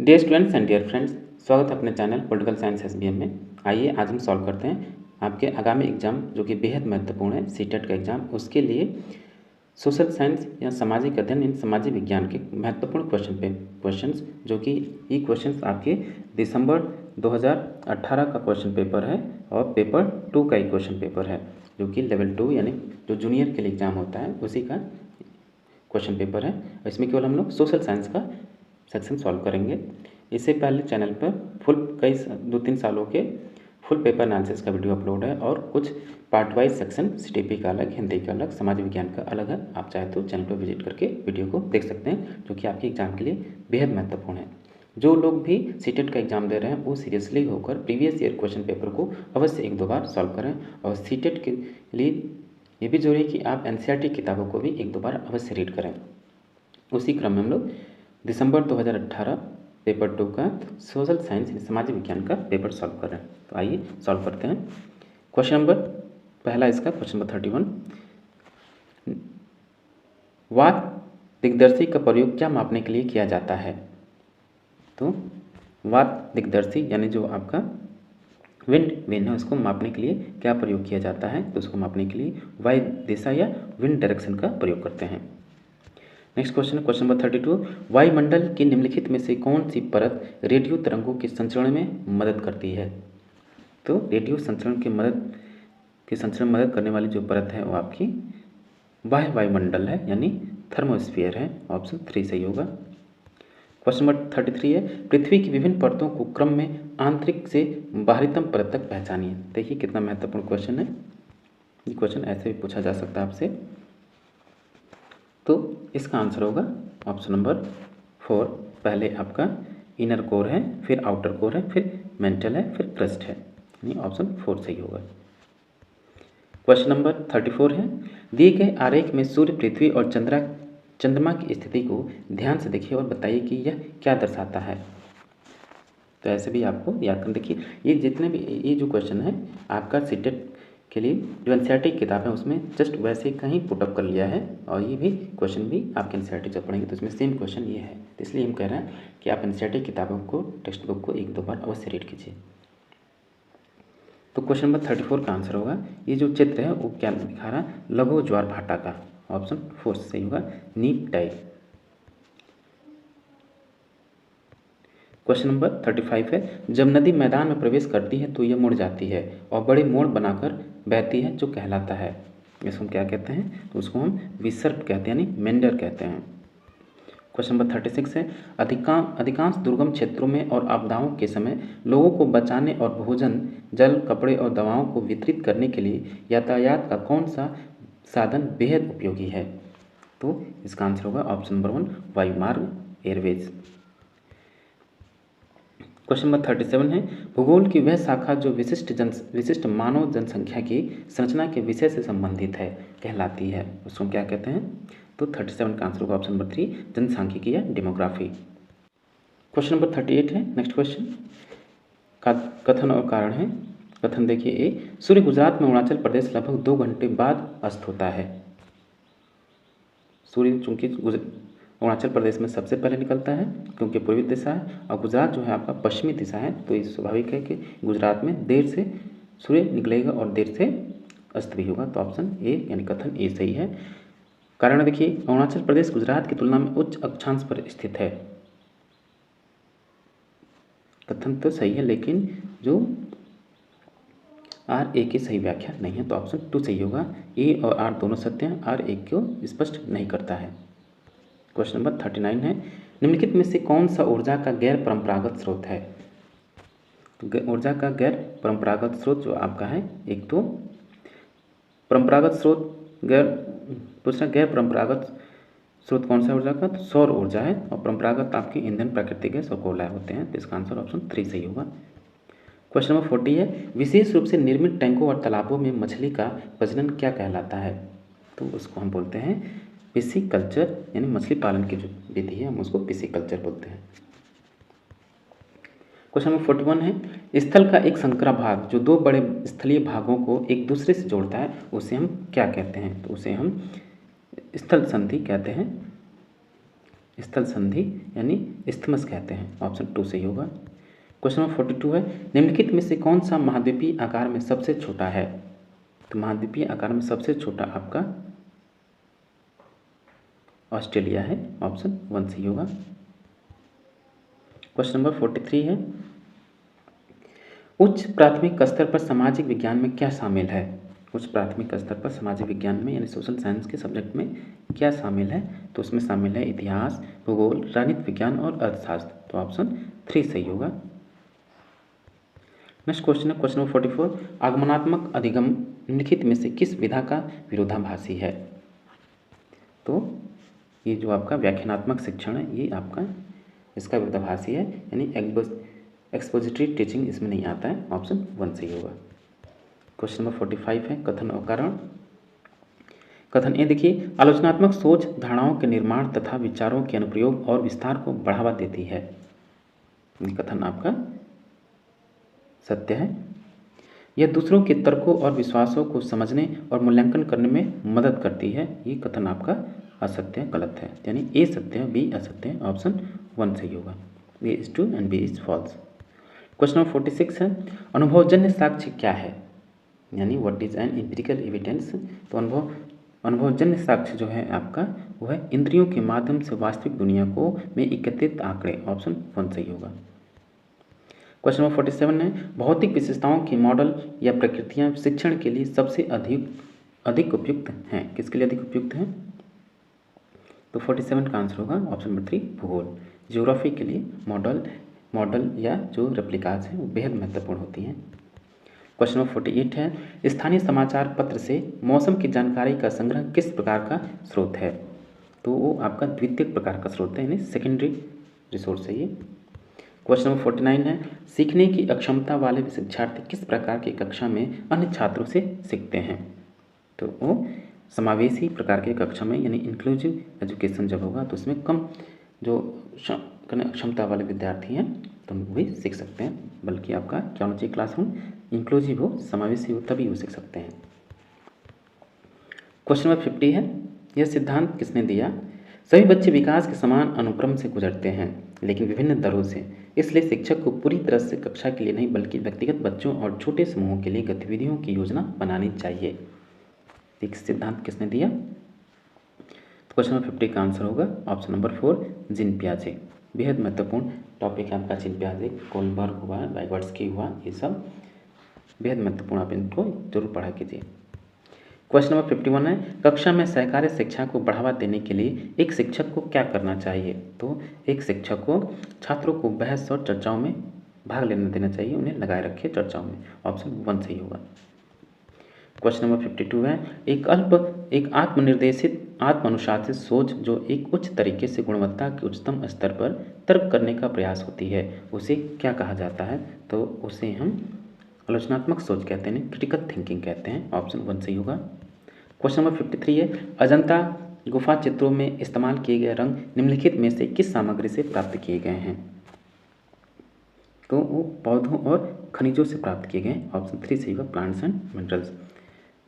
Dear students and dear friends, स्वागत है अपने चैनल पॉलिटिकल साइंस एसबीएम में। आइए आज हम सॉल्व करते हैं आपके आगामी एग्जाम जो कि बेहद महत्वपूर्ण है, सीटेट का एग्जाम। उसके लिए सोशल साइंस या सामाजिक अध्ययन इन सामाजिक विज्ञान के महत्वपूर्ण क्वेश्चंस जो कि ये क्वेश्चंस आपके दिसंबर 2018 का क्वेश्चन पेपर है और पेपर 2 का ही क्वेश्चन पेपर है, जो कि लेवल 2 यानी जो जूनियर के लिए एग्ज़ाम होता है उसी का क्वेश्चन पेपर है। इसमें केवल हम लोग सोशल साइंस का सेक्शन सॉल्व करेंगे। इससे पहले चैनल पर फुल 2-3 सालों के फुल पेपर एनालिसिस का वीडियो अपलोड है और कुछ पार्ट वाइज सेक्शन सीटीपी का अलग, हिंदी का अलग, समाज विज्ञान का अलग है। आप चाहे तो चैनल पर विजिट करके वीडियो को देख सकते हैं, जो कि आपके एग्जाम के लिए बेहद महत्वपूर्ण है। जो लोग भी सीटेट का एग्जाम दे रहे हैं वो सीरियसली होकर प्रीवियस ईयर क्वेश्चन पेपर को अवश्य 1-2 बार सॉल्व करें। और सीटेट के लिए ये भी जरूरी है कि आप एनसीईआरटी किताबों को भी 1-2 बार अवश्य रीड करें। उसी क्रम में हम लोग दिसंबर 2018 पेपर 2 का सोशल साइंस सामाजिक विज्ञान का पेपर सॉल्व कर रहे हैं। तो आइए सॉल्व करते हैं। क्वेश्चन नंबर पहला इसका क्वेश्चन नंबर 31, वाक दिग्दर्शी का प्रयोग क्या मापने के लिए किया जाता है? तो वाक दिग्दर्शी यानी जो आपका विंड है उसको मापने के लिए क्या प्रयोग किया जाता है? तो उसको मापने के लिए वायु दिशा या विंड डायरेक्शन का प्रयोग करते हैं। नेक्स्ट क्वेश्चन है क्वेश्चन नंबर 32, वायुमंडल की निम्नलिखित में से कौन सी परत रेडियो तरंगों के संचरण में मदद करती है? तो रेडियो संचरण में मदद करने वाली जो परत है वो आपकी बाह्य वायुमंडल है, यानी थर्मोस्फीयर है। ऑप्शन 3 सही होगा। क्वेश्चन नंबर 33 है, पृथ्वी की विभिन्न परतों को क्रम में आंतरिक से बाहरीतम परत तक पहचानिए। देखिए कितना महत्वपूर्ण क्वेश्चन है। ये क्वेश्चन ऐसे भी पूछा जा सकता है आपसे। तो इसका आंसर होगा ऑप्शन नंबर 4। पहले आपका इनर कोर है, फिर आउटर कोर है, फिर मेंटल है, फिर क्रस्ट है, यानी ऑप्शन 4 सही होगा। क्वेश्चन नंबर 34 है, दिए गए आरेख में सूर्य, पृथ्वी और चंद्रमा की स्थिति को ध्यान से देखिए और बताइए कि यह क्या दर्शाता है। तो ऐसे भी आपको याद करना। देखिए ये जितने भी ये जो क्वेश्चन है आपका सीटेट के लिए जो एनसीईआरटी किताब है उसमें जस्ट वैसे कहीं पुटअप कर लिया है, और ये भी क्वेश्चन भी आपके एनसीईआरटी जब पढ़ेंगे तो इसमें सेम क्वेश्चन ये है। तो इसलिए हम कह रहे हैं कि आप एनसीईआरटी किताबों को, टेक्स्ट बुक को 1-2 बार अवश्य रीड कीजिए। तो क्वेश्चन नंबर 34 का आंसर होगा, ये जो चित्र है वो क्या दिखा रहा है? लघु ज्वार भाटा का। ऑप्शन 4 सही होगा, नीप टाइप। क्वेश्चन नंबर 35 है, जब नदी मैदान में प्रवेश करती है तो यह मुड़ जाती है और बड़ी मोड़ बनाकर बहती है, जो कहलाता है। इसको हम क्या कहते हैं? तो उसको हम विसर्ग कहते हैं, यानी मेंडर कहते हैं। क्वेश्चन नंबर 36 है, अधिकांश दुर्गम क्षेत्रों में और आपदाओं के समय लोगों को बचाने और भोजन, जल, कपड़े और दवाओं को वितरित करने के लिए यातायात का कौन सा साधन बेहद उपयोगी है? तो इसका आंसर होगा ऑप्शन नंबर 1, वायुमार्ग, एयरवेज। क्वेश्चन नंबर 37 है, भूगोल की वह शाखा जो विशिष्ट मानव जनसंख्या की संरचना के विषय से संबंधित है कहलाती है, उसको क्या कहते हैं? तो 37 का आंसर होगा ऑप्शन नंबर 3, जनसांख्यिकी या डेमोग्राफी। क्वेश्चन नंबर 38 है, नेक्स्ट क्वेश्चन का कथन और कारण है। कथन देखिए, ए, सूर्य गुजरात में अरुणाचल प्रदेश लगभग 2 घंटे बाद अस्त होता है। सूर्य चूंकि अरुणाचल प्रदेश में सबसे पहले निकलता है क्योंकि पूर्वी दिशा है, और गुजरात जो है आपका पश्चिमी दिशा है, तो ये स्वाभाविक है कि गुजरात में देर से सूर्य निकलेगा और देर से अस्त भी होगा। तो ऑप्शन ए यानी कथन ए सही है। कारण देखिए, अरुणाचल प्रदेश गुजरात की तुलना में उच्च अक्षांश पर स्थित है। कथन तो सही है, लेकिन जो आर ए की सही व्याख्या नहीं है, तो ऑप्शन 2 सही होगा। ए और आर दोनों सत्य हैं, आर ए को स्पष्ट नहीं करता है। क्वेश्चन नंबर 39 है, निम्नलिखित में से कौन सा ऊर्जा का गैर परंपरागत स्रोत है? तो ऊर्जा का गैर परंपरागत स्रोत जो आपका है, एक तो परंपरागत स्रोत गैर परंपरागत स्रोत कौन सा ऊर्जा का? तो सौर ऊर्जा है, और परंपरागत आपके ईंधन, प्राकृतिक गैस और कोयला होते हैं। तो इसका आंसर ऑप्शन 3 सही होगा। क्वेश्चन नंबर 40 है, विशेष रूप से निर्मित टैंकों और तालाबों में मछली का प्रजनन क्या कहलाता है? तो उसको हम बोलते हैं पिसिकल्चर, यानी मछली पालन की जो विधि है हम उसको पिसिकल्चर बोलते हैं। क्वेश्चन नंबर 41 है, स्थल का एक संकरा भाग जो 2 बड़े स्थलीय भागों को एक दूसरे से जोड़ता है उसे हम क्या कहते हैं? तो उसे हम स्थल संधि कहते हैं। स्थल संधि यानी इस्थमस कहते हैं। ऑप्शन 2 सही होगा। क्वेश्चन नंबर 42 है, निम्नलिखित में से कौन सा महाद्वीपीय आकार में सबसे छोटा है? तो महाद्वीपीय आकार में सबसे छोटा आपका ऑस्ट्रेलिया है। ऑप्शन 1 सही होगा। क्वेश्चन नंबर 43 है, उच्च प्राथमिक स्तर पर सामाजिक विज्ञान में क्या शामिल है? उच्च प्राथमिक स्तर पर सामाजिक विज्ञान में यानी सोशल साइंस के सब्जेक्ट में क्या शामिल है? तो उसमें शामिल है इतिहास, भूगोल, राजनीति विज्ञान और अर्थशास्त्र। तो ऑप्शन 3 सही होगा। नेक्स्ट क्वेश्चन है क्वेश्चन नंबर 44, आगमनात्मक अधिगम निम्नलिखित में से किस विधा का विरोधाभासी है? तो ये जो आपका व्याख्यानात्मक शिक्षण है ये आपका इसका विरोधाभासी है, यानी एक्सपोजिटरी टीचिंग इसमें नहीं आता है। ऑप्शन 1 सही होगा। क्वेश्चन नंबर 45 है, कथन और कारण। कथन ए देखिए, आलोचनात्मक सोच धारणाओं के निर्माण तथा विचारों के अनुप्रयोग और विस्तार को बढ़ावा देती है। ये कथन आपका सत्य है। यह दूसरों के तर्कों और विश्वासों को समझने और मूल्यांकन करने में मदद करती है। ये कथन आपका असत्य गलत है, यानी ए सत्य है, बी असत्य है। ऑप्शन 1 सही होगा। A is true and B is false. Question number 46 है, अनुभवजन्य साक्ष्य क्या है? यानी what is an empirical evidence? तो अनुभवजन्य साक्ष्य जो है आपका वो है इंद्रियों के माध्यम से वास्तविक दुनिया को में एकत्रित आंकड़े। ऑप्शन 1 सही होगा। क्वेश्चन नंबर 47 है, भौतिक विशेषताओं की मॉडल या प्रकृतियाँ शिक्षण के लिए सबसे अधिक उपयुक्त हैं? किसके लिए अधिक उपयुक्त हैं? तो 47 का आंसर होगा ऑप्शन नंबर 3 भूगोल। ज्योग्राफी के लिए मॉडल या जो रेप्लिकास हैं वो बेहद महत्वपूर्ण होती हैं। क्वेश्चन नंबर 48 है, स्थानीय समाचार पत्र से मौसम की जानकारी का संग्रह किस प्रकार का स्रोत है? तो वो आपका द्वितीयक प्रकार का स्रोत है, यानी सेकेंडरी रिसोर्स है ये। क्वेश्चन नंबर 49 है, सीखने की अक्षमता वाले शिक्षार्थी किस प्रकार की कक्षा में अन्य छात्रों से सीखते हैं? तो वो समावेशी प्रकार की कक्षा में, यानी इंक्लूसिव एजुकेशन जब होगा तो उसमें कम जो क्षमता वाले विद्यार्थी हैं तो वो भी सीख सकते हैं। बल्कि आपका क्या होना चाहिए क्लासरूम? इंक्लूसिव हो, समावेशी हो, तभी वो सीख सकते हैं। क्वेश्चन नंबर 50 है, यह सिद्धांत किसने दिया? सभी बच्चे विकास के समान अनुक्रम से गुजरते हैं लेकिन विभिन्न दरों से, इसलिए शिक्षक को पूरी तरह से कक्षा के लिए नहीं बल्कि व्यक्तिगत बच्चों और छोटे समूहों के लिए गतिविधियों की योजना बनानी चाहिए। एक सिद्धांत किसने दिया? तो क्वेश्चन नंबर 50 का आंसर होगा ऑप्शन नंबर 4 जीन पियाजे। बेहद महत्वपूर्ण टॉपिक है आपका जीन पियाजे, कोलबर्ग हुआ, वाइगोट्स्की हुआ, ये सब बेहद महत्वपूर्ण, आप इनको जरूर पढ़ा कीजिए। क्वेश्चन नंबर 51 है, कक्षा में सहकार्य शिक्षा को बढ़ावा देने के लिए एक शिक्षक को क्या करना चाहिए? तो एक शिक्षक को छात्रों को बहस और चर्चाओं में भाग लेने देना चाहिए, उन्हें लगाए रखे चर्चाओं में। ऑप्शन 1 सही होगा। क्वेश्चन नंबर 52 है, एक आत्मनिर्देशित आत्मानुशासित सोच जो एक उच्च तरीके से गुणवत्ता के उच्चतम स्तर पर तर्क करने का प्रयास होती है उसे क्या कहा जाता है? तो उसे हम आलोचनात्मक सोच कहते हैं, क्रिटिकल थिंकिंग कहते हैं। ऑप्शन 1 सही होगा। क्वेश्चन नंबर 53 है, अजंता गुफा चित्रों में इस्तेमाल किए गए रंग निम्नलिखित में से किस सामग्री से प्राप्त किए गए हैं? तो वो पौधों और खनिजों से प्राप्त किए गए। ऑप्शन 3 सही होगा, plants and minerals.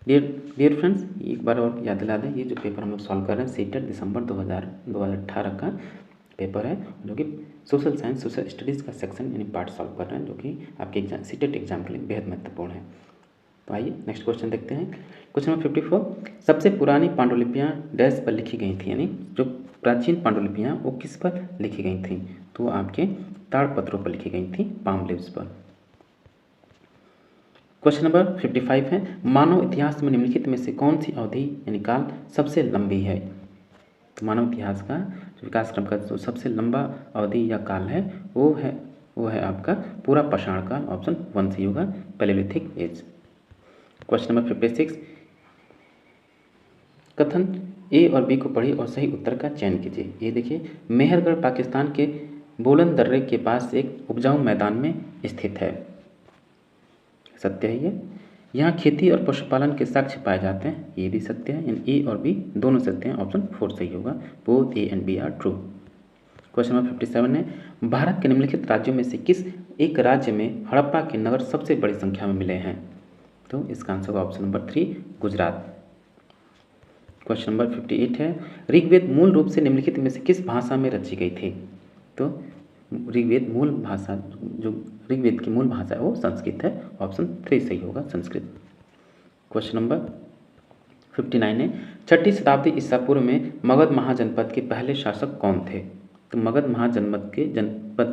Dear friends, एक बार और याद दिला दें, ये जो पेपर हम लोग सॉल्व कर रहे हैं सीटेट दिसंबर 2018 का पेपर है, जो कि सोशल साइंस सोशल स्टडीज़ का सेक्शन यानी पार्ट सॉल्व कर रहे हैं, जो कि आपके सीटेट एग्जाम के लिए बेहद महत्वपूर्ण है। तो आइए नेक्स्ट क्वेश्चन देखते हैं। क्वेश्चन नंबर 54, सबसे पुरानी पांडुलिपियाँ डैश पर लिखी गई थी, यानी जो प्राचीन पांडुलिपियाँ वो किस पर लिखी गई थी? तो आपके ताड़पत्रों पर लिखी गई थी, पाम लीव्स पर। क्वेश्चन नंबर 55 है, मानव इतिहास में निम्नलिखित में से कौन सी अवधि यानी काल सबसे लंबी है? तो मानव इतिहास का विकास क्रम का जो सबसे लंबा अवधि या काल है वो है आपका पूरा पाषाण काल। ऑप्शन 1 सही होगा, पैलेलिथिक एज। क्वेश्चन नंबर 56, कथन ए और बी को पढ़िए और सही उत्तर का चयन कीजिए। ये देखिए, मेहरगढ़ पाकिस्तान के बोलन दर्रे के पास एक उपजाऊ मैदान में स्थित है। सत्य है ये। यहाँ खेती और पशुपालन के साक्ष्य पाए जाते हैं, ये भी सत्य है। इन ए और बी दोनों सत्य हैं। ऑप्शन 4 सही होगा, both A and B are true. Question number 57 है, भारत के निम्नलिखित राज्यों में से किस एक राज्य में हड़प्पा के नगर सबसे बड़ी संख्या में मिले हैं? तो इसका आंसर होगा option number 3 Gujarat. Question number 58 है, ऋग्वेद मूल रूप से निम्नलिखित में से किस भाषा में रची गई थी? तो ऋग्वेद मूल भाषा, जो ऋग्वेद की मूल भाषा है वो संस्कृत है। ऑप्शन 3 सही होगा, संस्कृत। क्वेश्चन नंबर 59 है, 6ठी शताब्दी ईसा पूर्व में मगध महाजनपद के पहले शासक कौन थे? तो मगध महाजनपद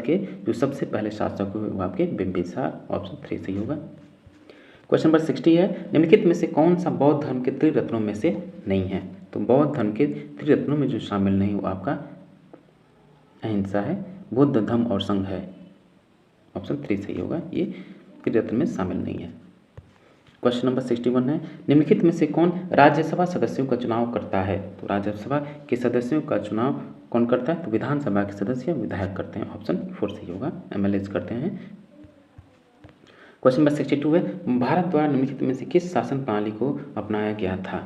के जो सबसे पहले शासक हुए वो आपके बिंबिसार। ऑप्शन 3 सही होगा। क्वेश्चन नंबर 60 है, निम्नलिखित में से कौन सा बौद्ध धर्म के त्रिरत्नों में से नहीं है? तो बौद्ध धर्म के त्रिरत्नों में जो शामिल नहीं वो आपका अहिंसा है, बुद्ध, धम्म और संघ है। ऑप्शन 3 सही होगा, ये त्रिरत्न में शामिल नहीं है। क्वेश्चन नंबर 61 है, निम्नलिखित में से कौन राज्यसभा सदस्यों का चुनाव करता है? तो राज्यसभा के सदस्यों का चुनाव कौन करता है? तो विधानसभा के सदस्य विधायक करते हैं। ऑप्शन 4 सही होगा, एमएलए करते हैं। क्वेश्चन नंबर 62 है, भारत द्वारा निम्नलिखित में से किस शासन प्रणाली को अपनाया गया था?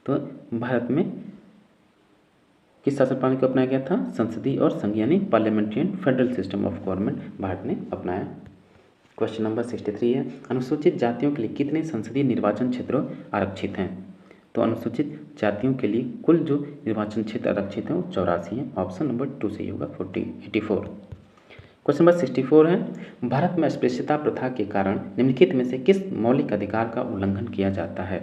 तो भारत में किस शासन प्रणाली को अपनाया गया था? संसदीय और संघीय यानी parliamentary and federal system of government Bharat ने अपनाया। क्वेश्चन नंबर 63 है, अनुसूचित जातियों के लिए कितने संसदीय निर्वाचन क्षेत्र आरक्षित हैं? तो अनुसूचित जातियों के लिए कुल जो निर्वाचन क्षेत्र आरक्षित हैं वो 84 हैं। ऑप्शन नंबर 2 सही होगा, 84। क्वेश्चन नंबर 64 है, भारत में अस्पृश्यता प्रथा के कारण निम्नलिखित में से किस मौलिक अधिकार का उल्लंघन किया जाता है?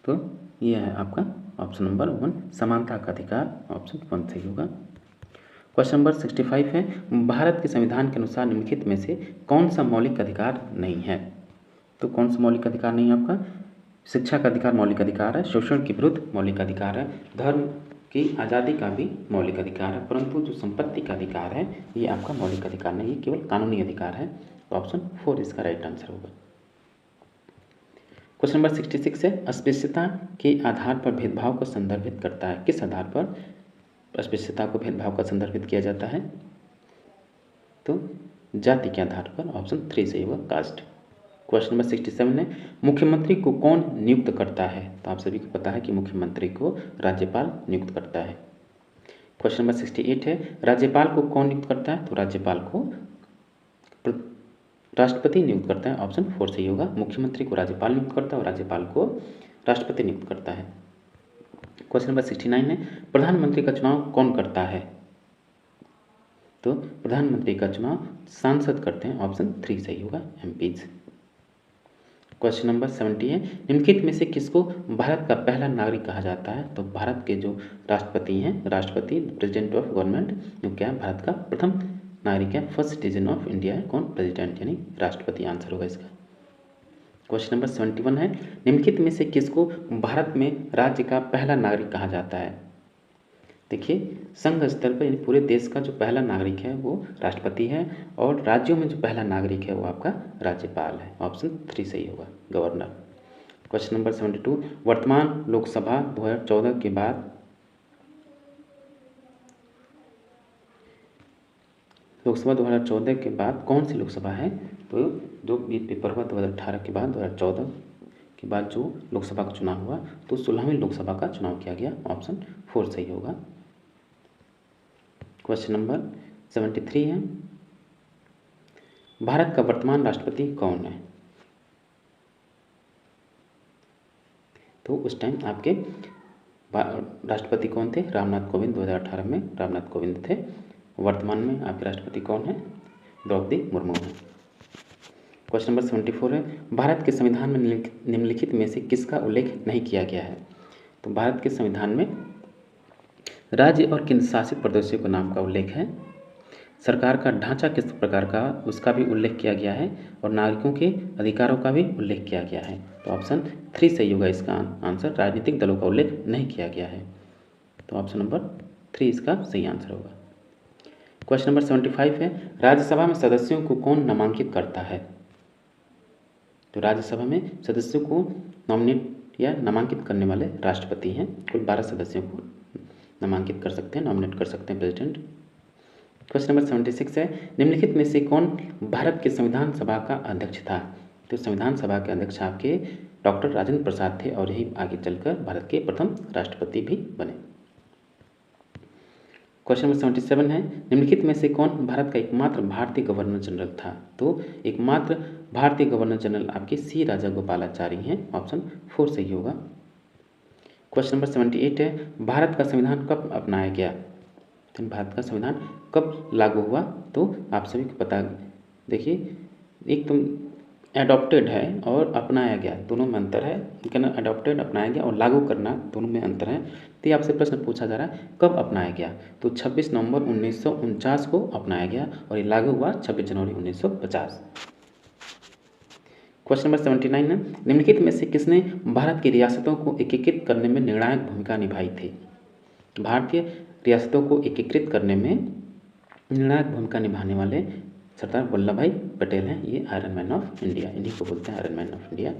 तो यह है आपका ऑप्शन नंबर 1 समानता का अधिकार। ऑप्शन 1 सही होगा। क्वेश्चन नंबर 65 है, भारत के संविधान के अनुसार निम्नलिखित में से कौन सा मौलिक अधिकार नहीं है? तो कौन सा मौलिक अधिकार नहीं है आपका? शिक्षा का अधिकार मौलिक अधिकार है, शोषण के विरुद्ध मौलिक अधिकार है, धर्म की आज़ादी का भी मौलिक अधिकार है, परंतु जो संपत्ति का अधिकार है ये आपका मौलिक अधिकार नहीं, ये केवल कानूनी अधिकार है। तो ऑप्शन 4 इसका राइट आंसर होगा। क्वेश्चन नंबर 66 है, अस्पृश्यता के आधार पर भेदभाव को संदर्भित करता है? किस आधार पर अस्पृश्यता को भेदभाव का संदर्भित किया जाता है? तो जाति के आधार पर। ऑप्शन 3 सही होगा, कास्ट। क्वेश्चन नंबर 67 है, मुख्यमंत्री को कौन नियुक्त करता है? तो आप सभी को पता है कि मुख्यमंत्री को राज्यपाल नियुक्त करता है। क्वेश्चन नंबर 68 है, राज्यपाल को कौन नियुक्त करता है? तो राज्यपाल को राष्ट्रपति नियुक्त करता है। ऑप्शन 4 सही होगा, मुख्यमंत्री को राज्यपाल नियुक्त करता है और राज्यपाल को राष्ट्रपति नियुक्त करता है। क्वेश्चन नंबर 69 है, प्रधानमंत्री का चुनाव कौन करता है? तो प्रधानमंत्री का चुनाव सांसद करते हैं। ऑप्शन 3 सही होगा, एमपीज। क्वेश्चन नंबर 70 है, निम्नलिखित में से किसको भारत का पहला नागरिक कहा जाता है? तो भारत के जो राष्ट्रपति हैं, राष्ट्रपति प्रेसिडेंट ऑफ गवर्नमेंट, जो क्या है भारत का प्रथम नागरिक है, फर्स्ट सिटीजन ऑफ इंडिया है कौन? प्रेसिडेंट यानी राष्ट्रपति आंसर होगा इसका। क्वेश्चन नंबर 71 है, निम्नलिखित में से किसको भारत में राज्य का पहला नागरिक कहा जाता है? देखिए, संघ स्तर पर यानी पूरे देश का जो पहला नागरिक है वो राष्ट्रपति है और राज्यों में जो पहला नागरिक है वो आपका राज्यपाल है। ऑप्शन 3 सही होगा, गवर्नर। क्वेश्चन नंबर 72, वर्तमान लोकसभा 2014 के बाद लोकसभा 2014 के बाद कौन सी लोकसभा है? तो जो ये पेपर हुआ 2018 के बाद 2014 के बाद जो लोकसभा का चुनाव हुआ तो 16वीं लोकसभा का चुनाव किया गया। ऑप्शन 4 सही होगा। क्वेश्चन नंबर 73 है, भारत का वर्तमान राष्ट्रपति कौन है? तो उस टाइम आपके राष्ट्रपति कौन थे? रामनाथ कोविंद। 2018 में रामनाथ कोविंद थे। वर्तमान में आपके राष्ट्रपति कौन है? द्रौपदी मुर्मू है। क्वेश्चन नंबर 74 है, भारत के संविधान में निम्नलिखित में से किसका उल्लेख नहीं किया गया है? तो भारत के संविधान में राज्य और केंद्र शासित प्रदेशों के नाम का उल्लेख है, सरकार का ढांचा किस प्रकार का उसका भी उल्लेख किया गया है और नागरिकों के अधिकारों का भी उल्लेख किया गया है। तो ऑप्शन 3 सही होगा इसका आंसर, राजनीतिक दलों का उल्लेख नहीं किया गया है। तो ऑप्शन नंबर 3 इसका सही आंसर होगा। क्वेश्चन नंबर 75 है, राज्यसभा में सदस्यों को कौन नामांकित करता है? तो राज्यसभा में सदस्यों को नॉमिनेट या नामांकित करने वाले राष्ट्रपति हैं। कुल 12 सदस्यों को नामांकित कर सकते हैं, नॉमिनेट कर सकते हैं प्रेसिडेंट। क्वेश्चन नंबर 76 है, निम्नलिखित में से कौन भारत के संविधान सभा का अध्यक्ष था? तो संविधान सभा के अध्यक्ष आपके डॉक्टर राजेंद्र प्रसाद थे और यही आगे चलकर भारत के प्रथम राष्ट्रपति भी बने। क्वेश्चन नंबर 77 है, निम्नलिखित में से कौन भारत का एकमात्र भारतीय गवर्नर जनरल था? तो एकमात्र भारतीय गवर्नर जनरल आपके सी राजागोपालाचारी हैं। ऑप्शन 4 सही होगा। क्वेश्चन नंबर 78 है, भारत का संविधान कब अपनाया गया? तो भारत का संविधान कब लागू हुआ? तो आप सभी को पता, देखिए एक तो एडॉप्टेड है और अपनाया गया, दोनों में अंतर है। लेकिन एडॉप्टेड अपनाया गया और लागू करना दोनों में अंतर है। तो ये आपसे प्रश्न पूछा जा रहा है कब अपनाया गया, तो 26 नवंबर 1949 को अपनाया गया और ये लागू हुआ 26 जनवरी 1950। क्वेश्चन नंबर 79 है, निम्नलिखित में से किसने भारत की रियासतों को एकीकृत करने में निर्णायक भूमिका निभाई थी? भारतीय रियासतों को एकीकृत करने में निर्णायक भूमिका निभाने वाले सरदार वल्लभ भाई पटेल हैं। ये आयरन मैन ऑफ इंडिया, इन्हीं को बोलते हैं iron man of India.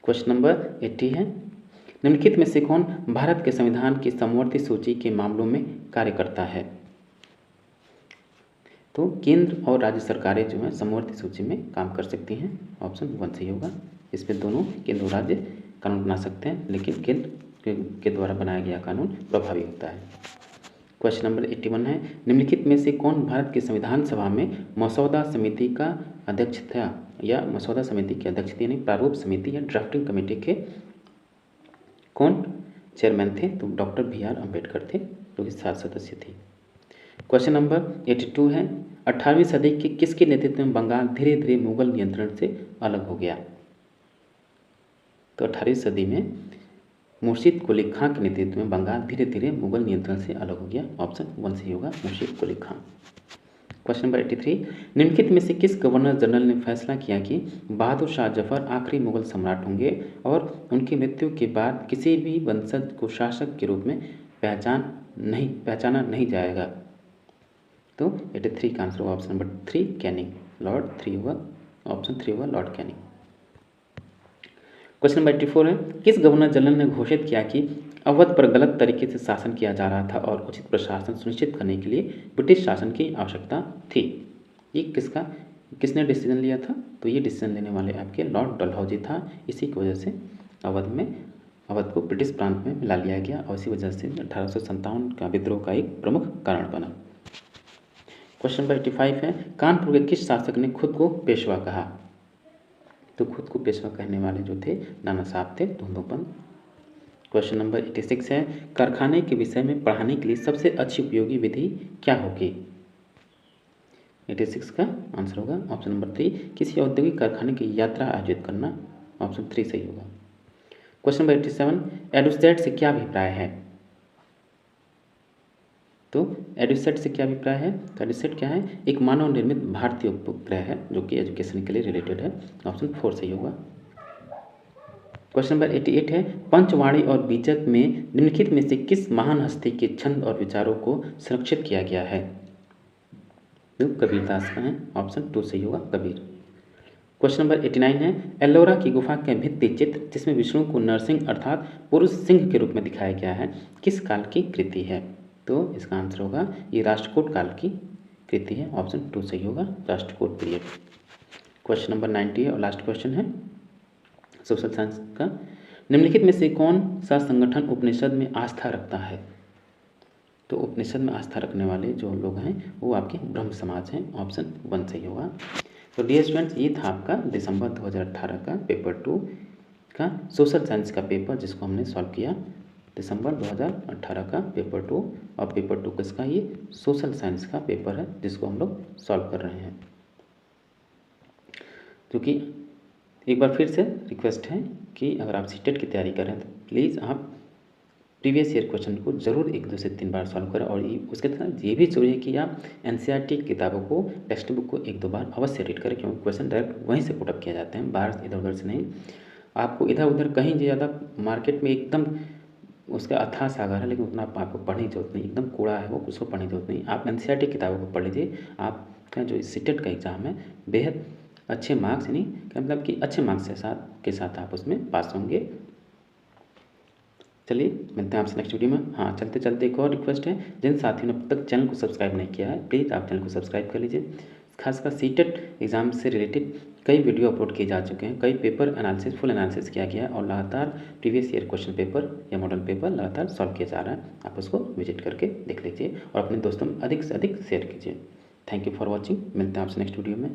Question number 80 है, निम्नलिखित में से कौन भारत के संविधान की समवर्ती सूची के मामलों में कार्य करता है? तो केंद्र और राज्य सरकारें जो हैं समवर्ती सूची में काम कर सकती हैं। ऑप्शन 1 सही होगा। इसमें दोनों केंद्र और राज्य कानून बना सकते हैं, लेकिन केंद्र के द्वारा बनाया गया कानून प्रभावी होता है। क्वेश्चन नंबर 81 है, निम्नलिखित में से कौन भारत के संविधान सभा में मसौदा समिति का अध्यक्ष था, या मसौदा समिति के अध्यक्ष थे, यानी प्रारूप समिति या ड्राफ्टिंग कमेटी के कौन चेयरमैन थे? तो डॉक्टर BR अम्बेडकर थे, जो कि 7 सदस्य थे। क्वेश्चन नंबर 82 है, 18वीं सदी के किसके नेतृत्व में बंगाल धीरे धीरे मुगल नियंत्रण से अलग हो गया? तो 18वीं सदी में मुर्शीद कुली खां के नेतृत्व में बंगाल धीरे धीरे मुगल नियंत्रण से अलग हो गया। ऑप्शन 1 सही होगा, मुर्शीद कुली खां। क्वेश्चन नंबर 83, निम्नलिखित में से किस गवर्नर जनरल ने फैसला किया कि बहादुर शाह जफर आखिरी मुगल सम्राट होंगे और उनकी मृत्यु के बाद किसी भी वंशज को शासक के रूप में पहचाना नहीं जाएगा? तो 83 का आंसर होगा ऑप्शन नंबर 3 कैनिंग, लॉर्ड 3 होगा, ऑप्शन 3 होगा लॉर्ड कैनिंग। क्वेश्चन नंबर 84 है, किस गवर्नर जनरल ने घोषित किया कि अवध पर गलत तरीके से शासन किया जा रहा था और उचित प्रशासन सुनिश्चित करने के लिए ब्रिटिश शासन की आवश्यकता थी? ये किसने डिसीजन लिया था? तो ये डिसीजन लेने वाले आपके लॉर्ड डलहौजी था। इसी की वजह से अवध को ब्रिटिश प्रांत में मिला लिया गया और इसी वजह से 1857 का विद्रोह का एक प्रमुख कारण बना। क्वेश्चन नंबर 85 है, कानपुर के किस शासक ने खुद को पेशवा कहा? तो खुद को पेशवा कहने वाले जो थे नाना साहब थे, धुंधुपंत। क्वेश्चन नंबर 86 है, कारखाने के विषय में पढ़ाने के लिए सबसे अच्छी उपयोगी विधि क्या होगी? 86 का आंसर होगा ऑप्शन नंबर 3 किसी औद्योगिक कारखाने की यात्रा आयोजित करना। ऑप्शन 3 सही होगा। क्वेश्चन नंबर 87, एडुसेट से क्या अभिप्राय है? तो एडुसेट से क्या अभिप्राय है? तो एडुसेट क्या है? एक मानव निर्मित भारतीय उपग्रह है जो कि एजुकेशन के लिए रिलेटेड है। ऑप्शन 4 सही होगा। क्वेश्चन नंबर 88 है, पंचवाणी और बीजक में निम्नलिखित में से किस महान हस्ती के छंद और विचारों को संरक्षित किया गया है? तो कबीरदास का है। ऑप्शन 2 सही होगा, कबीर। क्वेश्चन नंबर 89 है, एलोरा की गुफा के भित्ति चित्र जिसमें विष्णु को नरसिंह अर्थात पुरुष सिंह के रूप में दिखाया गया है किस काल की कृति है? तो इसका आंसर होगा ये राष्ट्रकूट काल की कृति है। ऑप्शन 2 सही होगा, राष्ट्रकूट पीरियड। क्वेश्चन नंबर 90 है और लास्ट क्वेश्चन है सोशल साइंस का, निम्नलिखित में से कौन सा संगठन उपनिषद में आस्था रखता है? तो उपनिषद में आस्था रखने वाले जो लोग हैं वो आपके ब्रह्म समाज हैं। ऑप्शन 1 सही होगा। तो डियर स्टूडेंट्स, ये था आपका दिसंबर 2018 का पेपर 2 का सोशल साइंस का पेपर जिसको हमने सॉल्व किया। दिसंबर 2018 का पेपर 2 और पेपर 2 किसका? ये सोशल साइंस का पेपर है जिसको हम लोग सॉल्व कर रहे हैं। क्योंकि एक बार फिर से रिक्वेस्ट है कि अगर आप सीटेट की तैयारी कर रहे हैं तो प्लीज़ आप प्रीवियस ईयर क्वेश्चन को ज़रूर 1, 2 से 3 बार सॉल्व करें और उसके साथ ये भी जरूरी है कि आप NCERT किताबों को, टेक्स्ट बुक को 1-2 बार अवश्य रीड करें क्योंकि क्वेश्चन डायरेक्ट वहीं से पुटअप किए जाते हैं, बाहर इधर उधर से नहीं। आपको इधर उधर कहीं ज़्यादा मार्केट में एकदम उसका अथाह सागर है लेकिन उतना आपको पढ़ने की जरूरत नहीं, एकदम कूड़ा है वो, उसको पढ़ने की जरूरत नहीं। आप NCERT किताबों को पढ़ लीजिए। आपका जो सीटेट का एग्ज़ाम है बेहद अच्छे मार्क्स, यानी मतलब कि अच्छे मार्क्स के साथ आप उसमें पास होंगे। चलिए मिलते हैं आपसे नेक्स्ट वीडियो में। हाँ, चलते चलते एक और रिक्वेस्ट है, जिन साथियों ने अब तक चैनल को सब्सक्राइब नहीं किया है प्लीज़ आप चैनल को सब्सक्राइब कर लीजिए। खासकर सीटेट एग्ज़ाम से रिलेटेड कई वीडियो अपलोड किए जा चुके हैं, कई पेपर एनालिसिस, फुल एनालिसिस किया गया है और लगातार प्रीवियस ईयर क्वेश्चन पेपर या मॉडल पेपर लगातार सॉल्व किया जा रहा है। आप उसको विजिट करके देख लीजिए और अपने दोस्तों में अधिक से अधिक शेयर कीजिए। Thank you for watching. मिलते हैं आपसे नेक्स्ट वीडियो में।